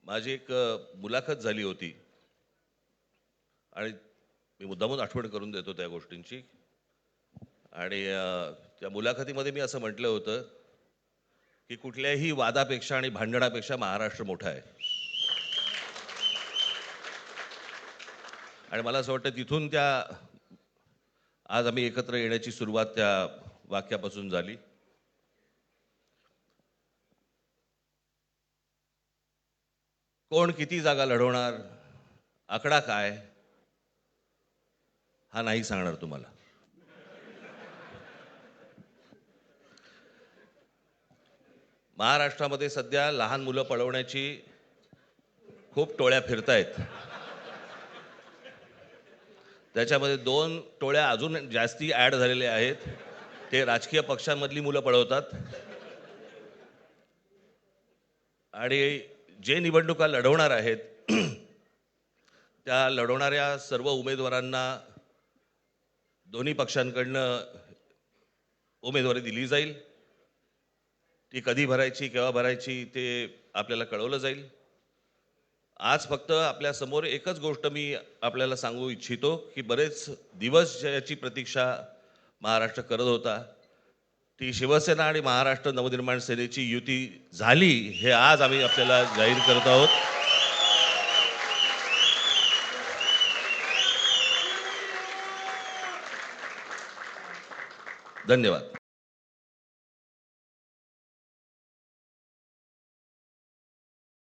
माझी एक मुलाखत झाली होती आणि मी मुद्दामून आठवण करून देतो त्या गोष्टींची. आणि त्या मुलाखतीमध्ये मी असं म्हटलं होतं की कुठल्याही वादापेक्षा आणि भांडणापेक्षा महाराष्ट्र मोठा आहे. आणि मला असं वाटतं तिथून त्या आज आम्ही एकत्र येण्याची सुरुवात त्या वाक्यापासून झाली. कोण किती जागा लढवणार, आकडा काय, हा नाही सांगणार तुम्हाला. महाराष्ट्रामध्ये सध्या लहान मुलं पळवण्याची खूप टोळ्या फिरतायत. त्याच्यामध्ये 2 टोळ्या अजून जास्ती ॲड झालेल्या आहेत. ते राजकीय पक्षांमधली मुलं पळवतात. आणि जे निवडणुका लढवणार आहेत त्या लढवणाऱ्या सर्व उमेदवारांना दोन्ही पक्षांकडनं उमेदवारी दिली जाईल. ती कधी भरायची, केव्हा भरायची ते आपल्याला कळवलं जाईल. आज फक्त आपल्या समोर एकच गोष्ट मी आपल्याला सांगू इच्छितो की बरेच दिवस ज्याची प्रतीक्षा महाराष्ट्र करत होता, ती शिवसेना आणि महाराष्ट्र नवनिर्माण सेनेची युती झाली, हे आज आम्ही आपल्याला जाहीर करत आहोत. धन्यवाद.